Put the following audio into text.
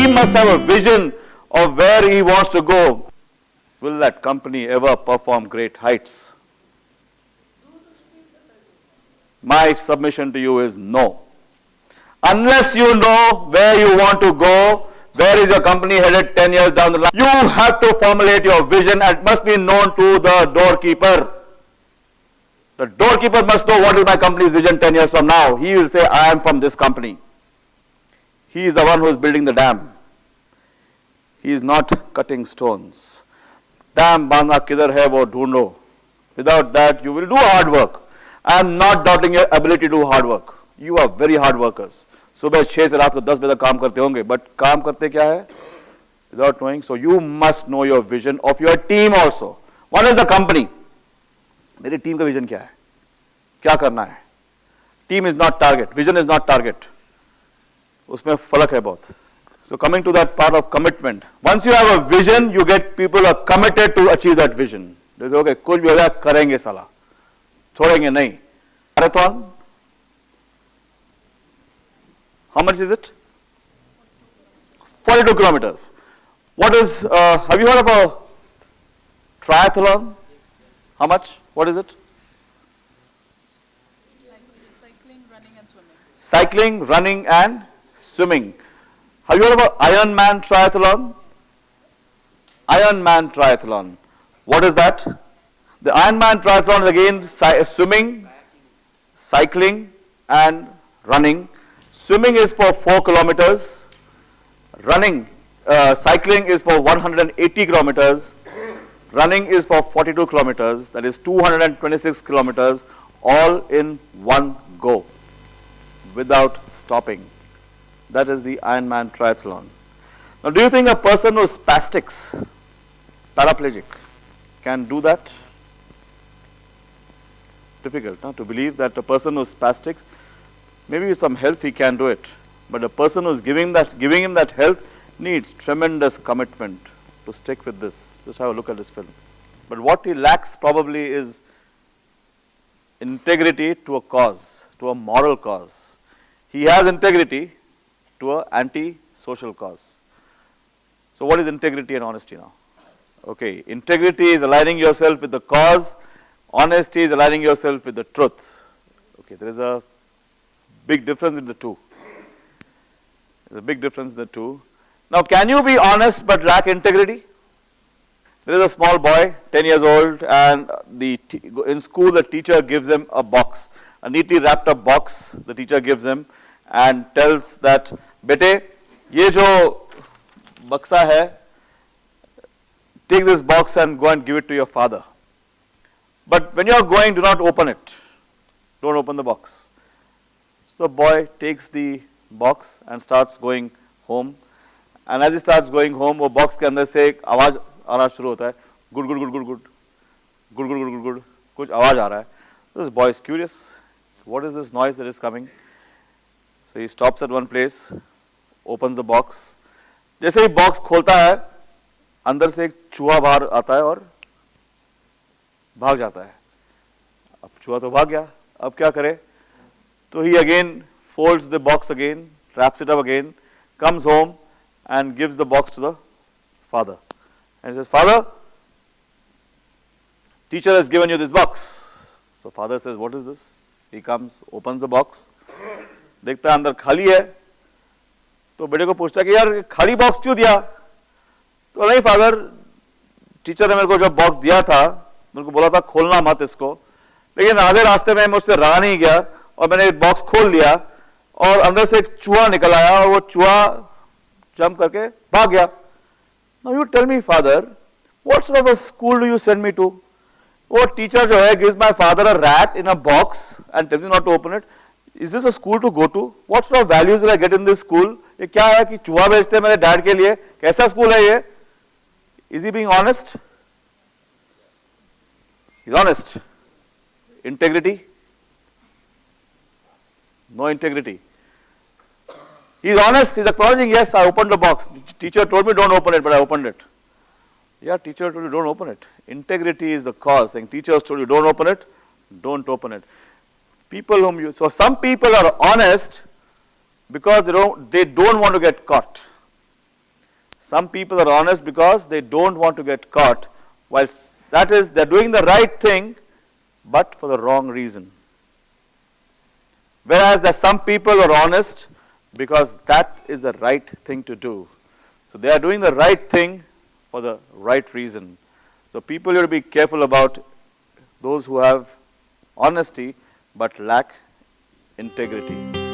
he must have a vision of where he wants to go. Will that company ever perform great heights? My submission to you is no. Unless you know where you want to go, where is your company headed 10 years down the line, you have to formulate your vision and it must be known to the doorkeeper. The doorkeeper must know what is my company's vision 10 years from now. He will say, I am from this company. He is the one who is building the dam. He is not cutting stones. Dam bana kidhar hai wo dhoondho. Without that, you will do hard work. I am not doubting your ability to do hard work. You are very hard workers. सुबह 6 से रात को 10 बजे तक काम करते होंगे, but काम करते क्या है? Without knowing. So you must know your vision of your team also. What is the company? मेरी टीम का विजन क्या है? क्या करना है? Team is not target. Vision is not target. उसमें फर्क है बहुत. So coming to that part of commitment. Once you have a vision, you get people who are committed to achieve that vision. They say, okay, कुछ भी हो जाए करेंगे साला. छोड़ेंगे नहीं. Marathon. How much is it? 42 kilometers. What is, have you heard of a triathlon? How much? What is it? Cycling, running and swimming. Cycling, running and swimming. Have you heard of an Ironman triathlon? Ironman triathlon. What is that? The Ironman triathlon is again swimming, cycling and running. Swimming is for 4 kilometers. Running, cycling is for 180 kilometers. Running is for 42 kilometers. That is 226 kilometers, all in one go, without stopping. That is the Ironman triathlon. Now, do you think a person who is spastics, paraplegic, can do that? Difficult to believe that a person who is spastic, maybe with some help he can do it. But a person who is giving him that help needs tremendous commitment to stick with this. Just have a look at this film. But what he lacks probably is integrity to a cause, to a moral cause. He has integrity to an anti-social cause. So what is integrity and honesty now? Okay, integrity is aligning yourself with the cause. Honesty is aligning yourself with the truth. Okay, there is a big difference in the two. There's a big difference in the two. Now, can you be honest but lack integrity? There is a small boy, 10 years old, and in school the teacher gives him a box, a neatly wrapped up box the teacher gives him and tells that, bete, ye jo baksa hai, take this box and go and give it to your father. But when you are going, do not open it. Don't open the box. So the boy takes the box and starts going home. And as he starts going home, वो box के अंदर से एक आवाज आना शुरू होता है, good good good good good good good good good good कुछ आवाज आ रहा है. This boy is curious. What is this noise that is coming? So he stops at one place, opens the box. जैसे ही box खोलता है, अंदर से एक चूहा बाहर आता है और भाग जाता है. अब चूहा तो भाग गया, अब क्या करे? So he again folds the box again, wraps it up again, comes home and gives the box to the father. And he says, Father, teacher has given you this box. So father says, what is this? He comes, opens the box, देखता है अंदर खाली है, तो बेटे को पूछता है कि यार खाली बॉक्स क्यों दिया? तो नहीं फादर, टीचर ने मेरे को जब बॉक्स दिया था, मेरे को बोला था खोलना मत इसको, लेकिन आधे रास्ते में मुझसे रहा नहीं गया और मैंने बॉक्स खोल लिया और अंदर से एक चूहा निकल आया और वो चूहा जंप करके भाग गया. Now you tell me, father, what sort of a school do you send me to? वो टीचर जो है gives my father a rat in a box and tells me not to open it. Is this a school to go to? What sort of values will I get in this school? ये क्या है कि चूहा बेचते हैं मेरे dad के लिए? कैसा स्कूल है ये? Is he being honest? He's honest. Integrity? No integrity. He's honest, he's acknowledging, yes, I opened the box. Teacher told me don't open it, but I opened it. Yeah, teacher told you don't open it. Integrity is the cause. Saying teachers told you don't open it, don't open it. People whom you, so some people are honest because they don't want to get caught. Some people are honest because they don't want to get caught, whilst that is, they're doing the right thing, but for the wrong reason. Whereas there's some people who are honest because that is the right thing to do. So they are doing the right thing for the right reason. So people have to be careful about those who have honesty but lack integrity.